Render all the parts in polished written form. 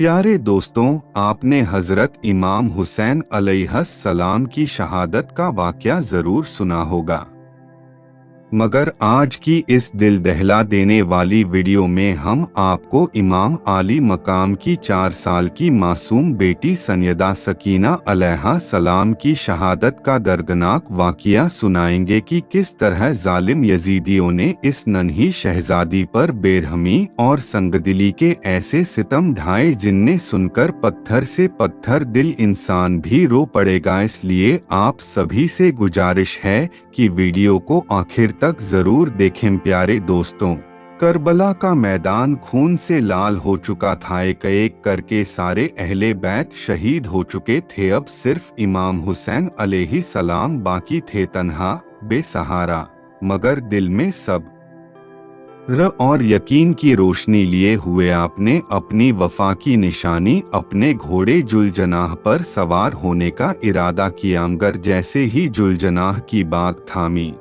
प्यारे दोस्तों, आपने हजरत इमाम हुसैन अलैहिस्सलाम की शहादत का वाक़या ज़रूर सुना होगा, मगर आज की इस दिल दहला देने वाली वीडियो में हम आपको इमाम आली मकाम की 4 साल की मासूम बेटी सैयदा सकीना अलैहिस्सलाम की शहादत का दर्दनाक वाक़या सुनाएंगे कि किस तरह जालिम यजीदियों ने इस नन्ही शहजादी पर बेरहमी और संगदिली के ऐसे सितम ढाए जिन्हें सुनकर पत्थर से पत्थर दिल इंसान भी रो पड़ेगा। इसलिए आप सभी से गुजारिश है कि वीडियो को आखिर तक जरूर देखें। प्यारे दोस्तों, करबला का मैदान खून से लाल हो चुका था। एक एक करके सारे अहले बैत शहीद हो चुके थे। अब सिर्फ इमाम हुसैन अलैहिस्सलाम बाकी थे, तन्हा, बेसहारा, मगर दिल में सब और यकीन की रोशनी लिए हुए आपने अपनी वफा की निशानी अपने घोड़े जुलजनाह पर सवार होने का इरादा किया, मगर जैसे ही जुलजनाह की बात थामी,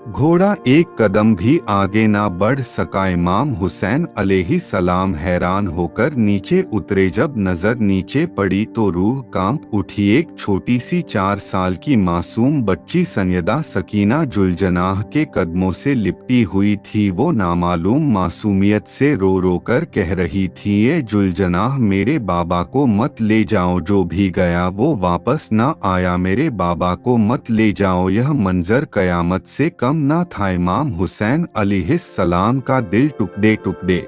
घोड़ा एक कदम भी आगे ना बढ़ सका। इमाम हुसैन अलैहिस्सलाम हैरान होकर नीचे उतरे। जब नजर नीचे पड़ी तो रूह कांप उठी। एक छोटी सी 4 साल की मासूम बच्ची सैयदा सकीना जुलजनाह के कदमों से लिपटी हुई थी। वो नामालूम मासूमियत से रो रो कर कह रही थी, ये जुलजनाह, मेरे बाबा को मत ले जाओ, जो भी गया वो वापस ना आया, मेरे बाबा को मत ले जाओ। यह मंजर कयामत से कम ना था। इमाम हुसैन अलैहिस्सलाम का दिल टुकड़े टुकड़े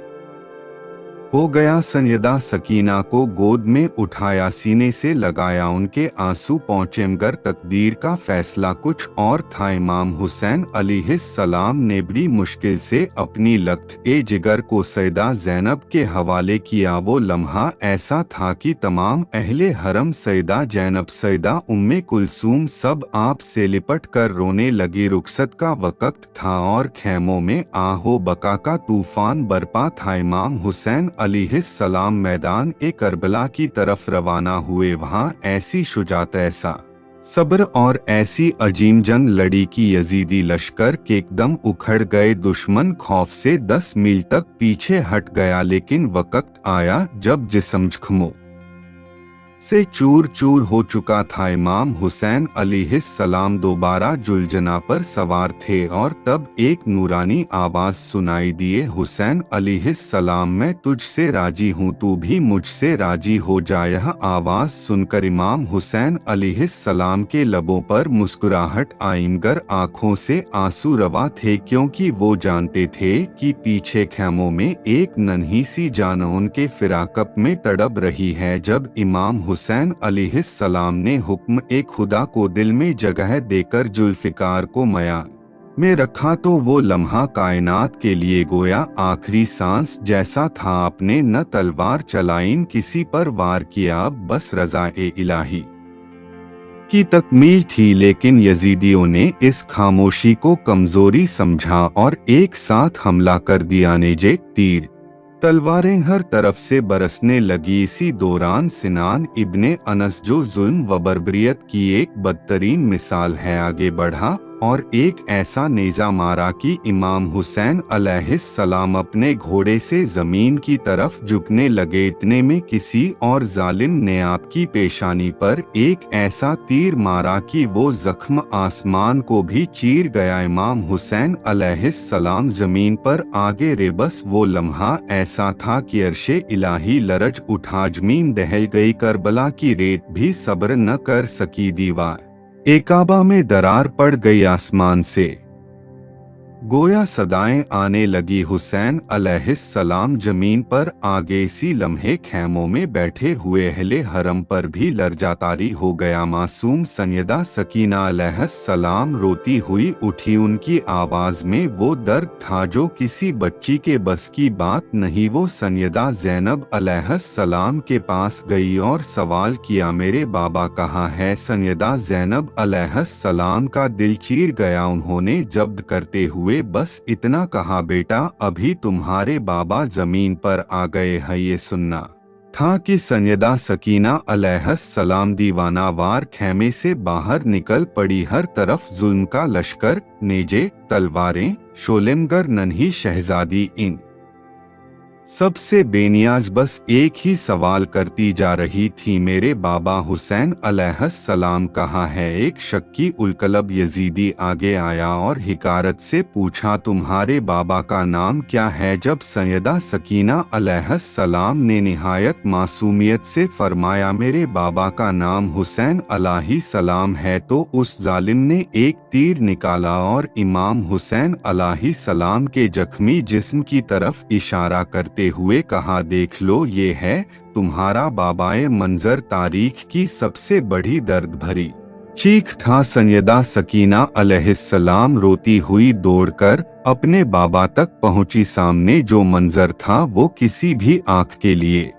हो गया। सैयदा सकीना को गोद में उठाया, सीने से लगाया, उनके आंसू पहुंचे, मगर तकदीर का फैसला कुछ और था। इमाम हुसैन अलैहिस्सलाम ने बड़ी मुश्किल से अपनी लख्त ए जिगर को सैयदा ज़ैनब के हवाले किया। वो लम्हा ऐसा था कि तमाम अहले हरम, सैयदा ज़ैनब, सैयदा उम्मे कुलसूम, सब आप से लिपट कर रोने लगी। रुखसत का वक्त था और खैमों में आहो बका का तूफान बरपा था। इमाम हुसैन अलैहिस्सलाम मैदान ए करबला की तरफ रवाना हुए। वहाँ ऐसी शुजात, ऐसा सब्र और ऐसी अजीम जंग लड़ी कि यजीदी लश्कर के एकदम उखड़ गए। दुश्मन खौफ से 10 मील तक पीछे हट गया। लेकिन वक्त आया जब जिस्म जख्मों से चूर चूर हो चुका था। इमाम हुसैन अलैहिस्सलाम दोबारा जुलजना पर सवार थे और तब एक नूरानी आवाज सुनाई दिए, हुसैन अलैहिस्सलाम, मैं तुझसे राजी हूँ, तू भी मुझसे राजी हो जा। यह आवाज सुनकर इमाम हुसैन अलैहिस्सलाम के लबों पर मुस्कुराहट आई, मगर आंखों से आंसू रवा थे, क्योंकि वो जानते थे कि पीछे खैमों में एक नन्ही सी जान उनके फिराकब में तड़प रही है। जब इमाम हुसैन अलैहिस्सलाम ने हुक्म ए खुदा को दिल में जगह देकर जुल्फिकार को मया में रखा तो वो लम्हा कायनात के लिए गोया आखिरी सांस जैसा था। आपने न तलवार चलाई, न किसी पर वार किया, अब बस रज़ा ए इलाही की तकमील थी। लेकिन यजीदियों ने इस खामोशी को कमजोरी समझा और एक साथ हमला कर दिया। नेजे तीर तलवारें हर तरफ से बरसने लगी। इसी दौरान सिनान इब्ने अनस, जो जुल्म व बर्बरियत की एक बदतरीन मिसाल है, आगे बढ़ा और एक ऐसा नेज़ा मारा कि इमाम हुसैन अलैहिस्सलाम अपने घोड़े से जमीन की तरफ झुकने लगे। इतने में किसी और जालिम ने आपकी पेशानी पर एक ऐसा तीर मारा कि वो जख्म आसमान को भी चीर गया। इमाम हुसैन अलैहिस्सलाम जमीन पर आगे रे। बस वो लम्हा ऐसा था कि अर्शे इलाही लरज उठा, जमीन दहल गई, करबला की रेत भी सब्र न कर सकी, दीवार एकाबा में दरार पड़ गई, आसमान से गोया सदाएं आने लगी। हुसैन अलैहिस्सलाम जमीन पर आगे। इसी लम्हे खैमों में बैठे हुए अहले हरम पर भी लर्जातारी हो गया। मासूम सैयदा सकीना अलैहिस्सलाम रोती हुई उठी। उनकी आवाज में वो दर्द था जो किसी बच्ची के बस की बात नहीं। वो सैयदा ज़ैनब अलैहिस्सलाम के पास गई और सवाल किया, मेरे बाबा कहाँ है? सैयदा ज़ैनब अलैहिस्सलाम का दिल चीर गया। उन्होंने जब्त करते हुए बस इतना कहा, बेटा, अभी तुम्हारे बाबा जमीन पर आ गए हैं। ये सुनना था कि सैयदा सकीना अलैहिस्सलाम दीवानावार खैमे से बाहर निकल पड़ी। हर तरफ जुल्म का लश्कर, नेजे, तलवारें, शोलेमगर, नन्ही शहजादी इन सबसे बेनियाज बस एक ही सवाल करती जा रही थी, मेरे बाबा हुसैन अलैहिस्सलाम कहाँ है? एक शक्की उलकलब यजीदी आगे आया और हिकारत से पूछा, तुम्हारे बाबा का नाम क्या है? जब सैयदा सकीना अलैहिस्सलाम ने निहायत मासूमियत से फरमाया, मेरे बाबा का नाम हुसैन अलैहिस्सलाम है, तो उस जालिम ने एक तीर निकाला और इमाम हुसैन अलैहिस्सलाम के जख्मी जिस्म की तरफ इशारा करते हुए कहा, देख लो, ये है तुम्हारा बाबाए मंजर। तारीख की सबसे बड़ी दर्द भरी चीख था। सैयदा सकीना अलैहिस्सलाम रोती हुई दौड़कर अपने बाबा तक पहुंची। सामने जो मंजर था वो किसी भी आंख के लिए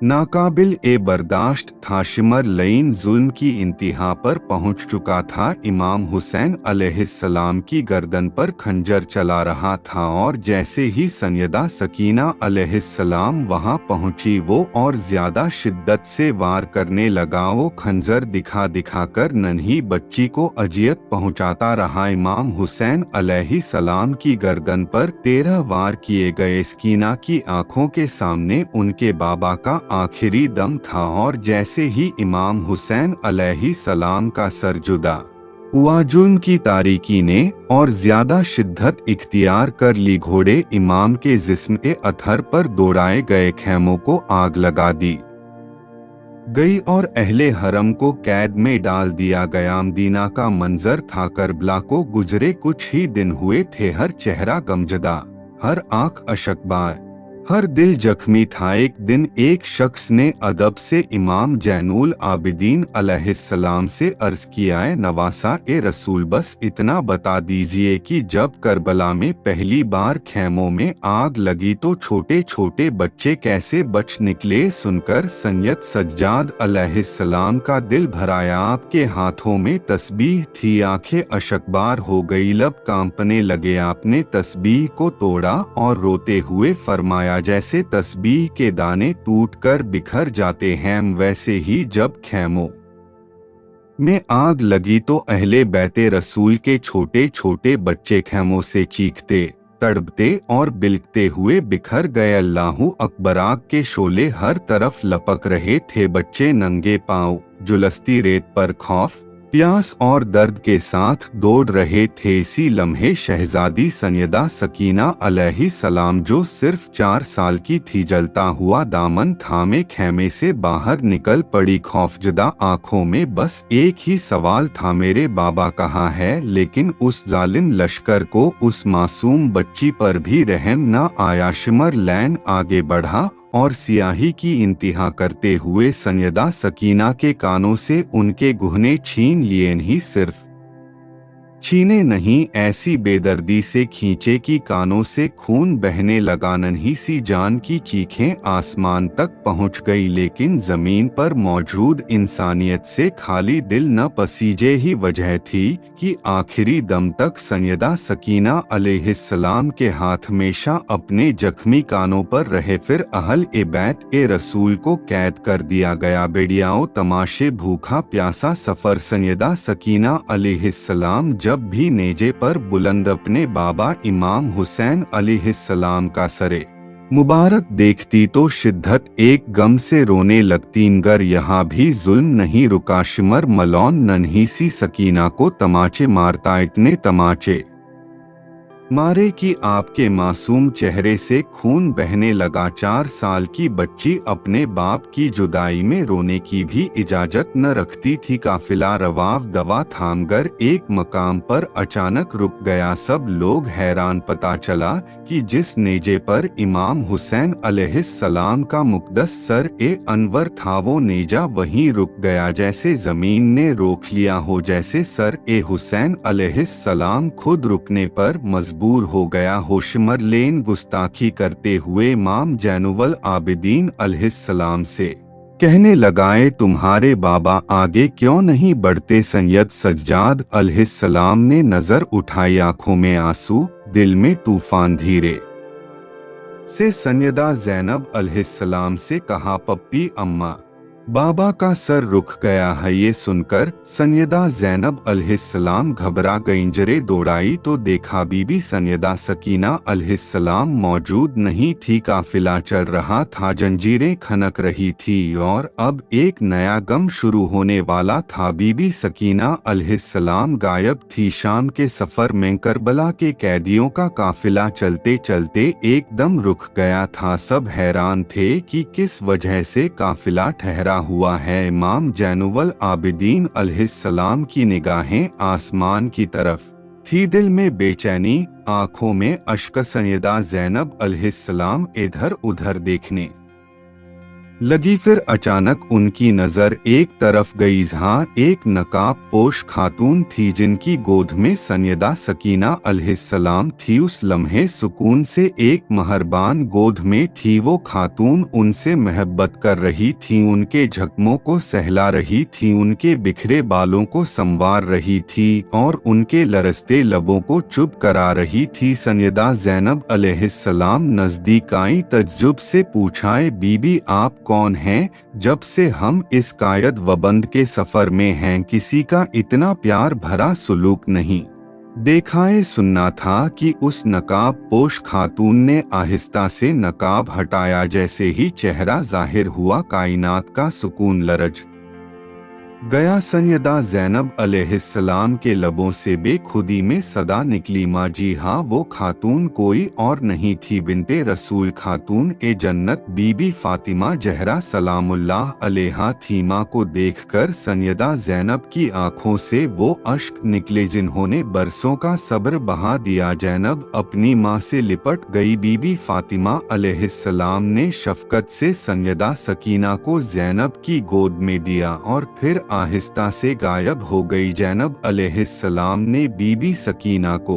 नाकाबिल ए बर्दाश्त था। शिमर लईन जुल्म की इंतहा पर पहुंच चुका था। इमाम हुसैन अलैहिस्सलाम की गर्दन पर खंजर चला रहा था और जैसे ही सैयदा सकीना अलैहिस्सलाम वहां पहुंची, वो और ज्यादा शिद्दत से वार करने लगा। वो खंजर दिखा दिखा कर नन्ही बच्ची को अजियत पहुंचाता रहा। इमाम हुसैन अलैहिस्सलाम की गर्दन पर 13 वार किए गए। सकीना की आंखों के सामने उनके बाबा का आखिरी दम था और जैसे ही इमाम हुसैन अलैहिस्सलाम का सर जुदा हुआ, जुल्म की तारीकी ने और ज्यादा शिद्दत इख्तियार कर ली। घोड़े इमाम के जिस्म के अथर पर दौड़ाए गए खैमों को आग लगा दी गई और अहले हरम को कैद में डाल दिया गया। मदीना का मंजर था। करबला को गुजरे कुछ ही दिन हुए थे। हर चेहरा गमजदा, हर आंख अशकबार, हर दिल जख्मी था। एक दिन एक शख्स ने अदब से इमाम जैनुल आबिदीन अलैहिस्सलाम से अर्ज किया, नवासा ए रसूल, बस इतना बता दीजिए कि जब करबला में पहली बार खैमों में आग लगी तो छोटे छोटे बच्चे कैसे बच निकले? सुनकर सैयद सज्जाद अलैहिस्सलाम का दिल भराया। आपके हाथों में तस्बीह थी, आंखें अशकबार हो गई, लब कांपने लगे। आपने तस्बीह को तोड़ा और रोते हुए फरमाया, जैसे तस्बीह के दाने टूटकर बिखर जाते हैं, वैसे ही जब खैमों में आग लगी तो अहले बैते रसूल के छोटे छोटे बच्चे खैमों से चीखते, तड़पते और बिलखते हुए बिखर गए। अल्लाहू अकबर! आग के शोले हर तरफ लपक रहे थे। बच्चे नंगे पांव जुलस्ती रेत पर खौफ, प्यास और दर्द के साथ दौड़ रहे थे। इसी लम्हे शहजादी सैयदा सकीना अलैहिस्सलाम, जो सिर्फ 4 साल की थी, जलता हुआ दामन थामे खेमे से बाहर निकल पड़ी। खौफजदा आंखों में बस एक ही सवाल था, मेरे बाबा कहाँ है? लेकिन उस जालिम लश्कर को उस मासूम बच्ची पर भी रहम न आया। शिमर लैन आगे बढ़ा और सियाही की इंतहा करते हुए सैयदा सकीना के कानों से उनके गहने छीन लिए। नहीं सिर्फ छीने नहीं, ऐसी बेदर्दी से खींचे कि कानों से खून बहने लगा। नन्ही सी जान की चीखें आसमान तक पहुंच गई, लेकिन जमीन पर मौजूद इंसानियत से खाली दिल न पसीजे। ही वजह थी कि आखिरी दम तक सैयदा सकीना अलैहिस्सलाम के हाथ हमेशा अपने जख्मी कानों पर रहे। फिर अहल ए बैत ए रसूल को कैद कर दिया गया। बेड़ियाओं तमाशे, भूखा प्यासा सफर। सैयदा सकीना अलैहिस्सलाम जब भी नेजे पर बुलंद अपने बाबा इमाम हुसैन अलैहिस्सलाम का सरे मुबारक देखती तो शिद्दत एक गम से रोने लगती। मगर यहाँ भी जुल्म नहीं रुका। शिमर मलौन नन्ही सी सकीना को तमाचे मारता, इतने तमाचे मारे कि आपके मासूम चेहरे से खून बहने लगा। 4 साल की बच्ची अपने बाप की जुदाई में रोने की भी इजाजत न रखती थी। काफिला रवाव दवा थामकर एक मकाम पर अचानक रुक गया। सब लोग हैरान। पता चला कि जिस नेजे पर इमाम हुसैन अलैहिस्सलाम का मुक़द्दस सर ए अनवर था, वो नेजा वहीं रुक गया, जैसे जमीन ने रोक लिया हो, जैसे सर ए हुसैन अलैहिस्सलाम खुद रुकने पर मजबूर हो गया हो। शिमर लेन गुस्ताखी करते हुए इमाम जैनुल आबिदीन अलैहिस्सलाम से कहने लगाए, तुम्हारे बाबा आगे क्यों नहीं बढ़ते? सैयद सज्जाद अलैहिस्सलाम ने नजर उठाई, आंखों में आंसू, दिल में तूफान। धीरे से सैयदा ज़ैनब अलैहिस्सलाम से कहा, पप्पी अम्मा, बाबा का सर रुक गया है ये सुनकर सैयदा ज़ैनब अलैहिस्सलाम घबरा गईं। जरे दौड़ाई तो देखा बीबी सैयदा सकीना अलैहिस्सलाम मौजूद नहीं थी। काफिला चल रहा था, जंजीरें खनक रही थी और अब एक नया गम शुरू होने वाला था। बीबी सकीना अलैहिस्सलाम गायब थी। शाम के सफर में करबला के कैदियों का काफिला चलते चलते एकदम रुक गया था। सब हैरान थे कि किस वजह से काफिला ठहरा हुआ है। इमाम जैनुल आबिदीन अलैहिस्सलाम की निगाहें आसमान की तरफ थी, दिल में बेचैनी, आंखों में अश्क। सैयदा ज़ैनब अलैहिस्सलाम इधर उधर देखने लगी, फिर अचानक उनकी नजर एक तरफ गई जहां एक नकाब पोश खातून थी जिनकी गोद में सैयदा सकीना अलैहिस्सलाम थी। उस लम्हे सुकून से एक महरबान गोद में थी वो खातून, उनसे मोहब्बत कर रही थी, उनके जख्मों को सहला रही थी, उनके बिखरे बालों को संवार रही थी और उनके लरसते लबों को चुप करा रही थी। सैयदा ज़ैनब अलैहिस्सलाम नजदीक आई, तज्जुब से पूछाए बीबी आप कौन हैं? जब से हम इस कायद वबंद के सफर में हैं किसी का इतना प्यार भरा सुलूक नहीं देखाए। सुनना था कि उस नकाब पोश खातून ने आहिस्ता से नकाब हटाया, जैसे ही चेहरा जाहिर हुआ कायनात का सुकून लरज गया। सैयदा ज़ैनब अलैहिस्सलाम के लबों से बेखुदी में सदा निकली, माँ जी हाँ वो खातून कोई और नहीं थी बिन्ते रसूल खातून ए जन्नत बीबी फातिमा ज़हरा सलामुल्लाह अलैहा थी। माँ को देखकर सैयदा ज़ैनब की आंखों से वो अश्क निकले जिन्होंने बरसों का सब्र बहा दिया। ज़ैनब अपनी माँ से लिपट गई। बीबी फातिमा अलैहिस्सलाम ने शफकत से सैयदा सकीना को ज़ैनब की गोद में दिया और फिर आहिस्ता से गायब हो गई। ज़ैनब अलैहिस्सलाम ने बीबी सकीना को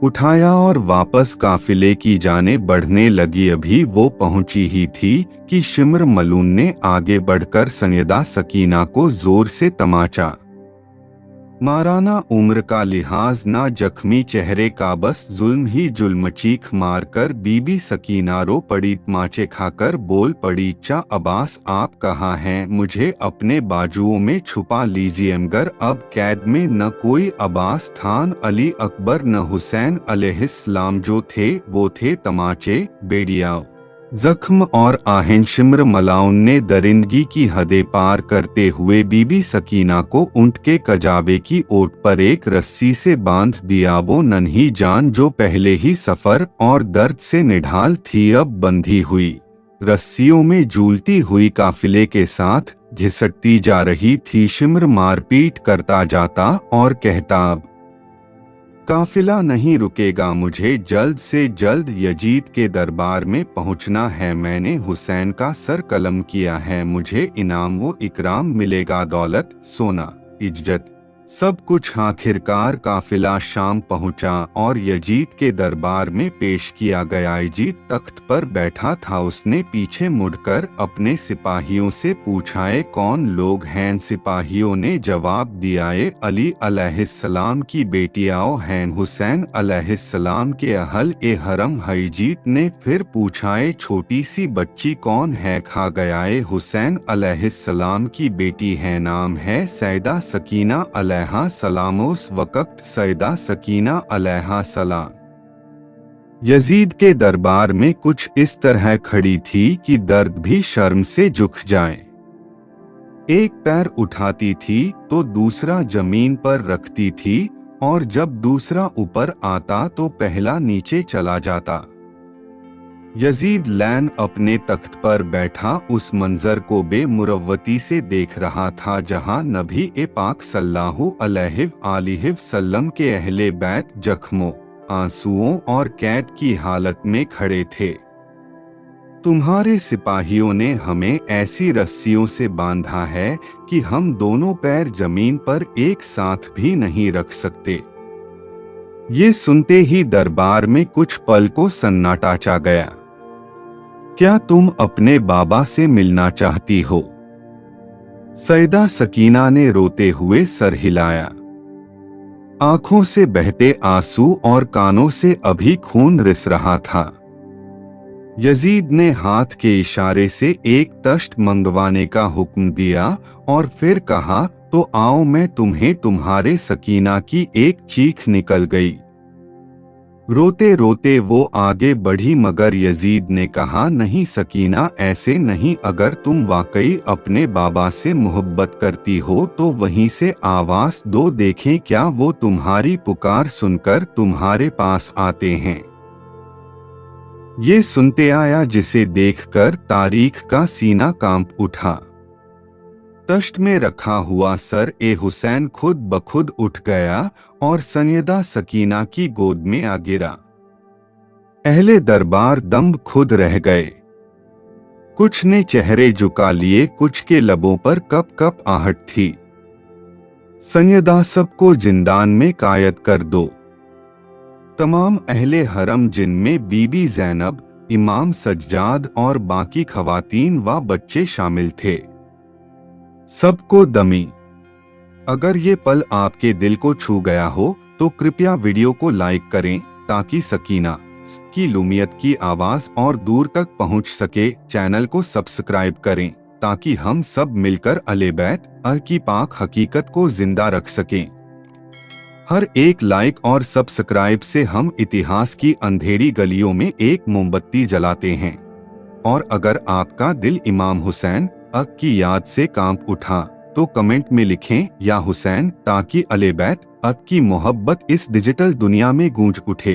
उठाया और वापस काफिले की जाने बढ़ने लगी। अभी वो पहुंची ही थी कि शिमर मलून ने आगे बढ़कर सैयदा सकीना को जोर से तमाचा माराना, उम्र का लिहाज ना, जख्मी चेहरे का बस जुल्म ही जुल्म। चीख मारकर बीबी सकीना रो पड़ी, तमाचे खाकर बोल पड़ी चा अब्बास आप कहाँ हैं? मुझे अपने बाजुओं में छुपा लीजिए। मगर अब कैद में न कोई अब्बास था, न अली अकबर, न हुसैन अलैहिस्सलाम। जो थे वो थे तमाचे, बेड़ियाँ, जख्म और आहें। शिमर मलाउन ने दरिंदगी की हदें पार करते हुए बीबी सकीना को ऊंट के कजाबे की ओट पर एक रस्सी से बांध दिया। वो नन्ही जान जो पहले ही सफर और दर्द से निढाल थी अब बंधी हुई रस्सियों में झूलती हुई काफिले के साथ घिसटती जा रही थी। शिमर मारपीट करता जाता और कहता अब काफिला नहीं रुकेगा, मुझे जल्द से जल्द यजीद के दरबार में पहुंचना है। मैंने हुसैन का सर कलम किया है, मुझे इनाम वो इकराम मिलेगा, दौलत, सोना, इज्जत, सब कुछ। आखिरकार काफिला शाम पहुंचा और यजीद के दरबार में पेश किया गया। यजीद तख्त पर बैठा था, उसने पीछे मुड़कर अपने सिपाहियों से पूछा कौन लोग हैं? सिपाहियों ने जवाब दिया अली अलैहिस्सलाम की बेटियां हैं, हुसैन अलैहिस्सलाम के अहल ए हरम। यजीद ने फिर पूछा छोटी सी बच्ची कौन है? खा गया हुसैन अलैहिस्सलाम की बेटी है, नाम है सैयदा सकीना अलैहा सलाम। उस वक्त सैयदा सकीना अलैहा सलाम यजीद के दरबार में कुछ इस तरह खड़ी थी कि दर्द भी शर्म से झुक जाए। एक पैर उठाती थी तो दूसरा जमीन पर रखती थी और जब दूसरा ऊपर आता तो पहला नीचे चला जाता। यजीद लैन अपने तख्त पर बैठा उस मंजर को बेमुरव्वती से देख रहा था जहां नबी ए पाक सल्लल्लाहु अलैहि वसल्लम के अहले बैत जख्मों, आंसुओं और कैद की हालत में खड़े थे। तुम्हारे सिपाहियों ने हमें ऐसी रस्सियों से बांधा है कि हम दोनों पैर जमीन पर एक साथ भी नहीं रख सकते। ये सुनते ही दरबार में कुछ पल को सन्नाटा छा गया। क्या तुम अपने बाबा से मिलना चाहती हो? सैयदा सकीना ने रोते हुए सर हिलाया। आंखों से बहते आंसू और कानों से अभी खून रिस रहा था। यजीद ने हाथ के इशारे से एक तश्त मंगवाने का हुक्म दिया और फिर कहा, तो आओ मैं तुम्हें। तुम्हारे सकीना की एक चीख निकल गई। रोते रोते वो आगे बढ़ी, मगर यजीद ने कहा, नहीं सकीना, ऐसे नहीं। अगर तुम वाकई अपने बाबा से मोहब्बत करती हो तो वहीं से आवाज दो, देखें क्या वो तुम्हारी पुकार सुनकर तुम्हारे पास आते हैं। ये सुनते आया, जिसे देखकर तारीख का सीना कांप उठा। तश्त में रखा हुआ सर ए हुसैन खुद बखुद उठ गया और सैयदा सकीना की गोद में आ गिरा। अहले दरबार दम खुद रह गए। कुछ ने चेहरे झुका लिए, कुछ के लबों पर कप कप आहट थी। सैयदा सबको जिंदान में कायद कर दो। तमाम अहले हरम, जिनमें बीबी ज़ैनब, इमाम सज्जाद और बाकी खवातीन व बच्चे शामिल थे, सबको दमी। अगर ये पल आपके दिल को छू गया हो तो कृपया वीडियो को लाइक करें ताकि सकीना की लुमियत की आवाज और दूर तक पहुंच सके। चैनल को सब्सक्राइब करें ताकि हम सब मिलकर अहले बैत की पाक हकीकत को जिंदा रख सकें। हर एक लाइक और सब्सक्राइब से हम इतिहास की अंधेरी गलियों में एक मोमबत्ती जलाते हैं। और अगर आपका दिल इमाम हुसैन की याद से कांप उठा तो कमेंट में लिखें या हुसैन, ताकि अहले बैत की मोहब्बत इस डिजिटल दुनिया में गूंज उठे।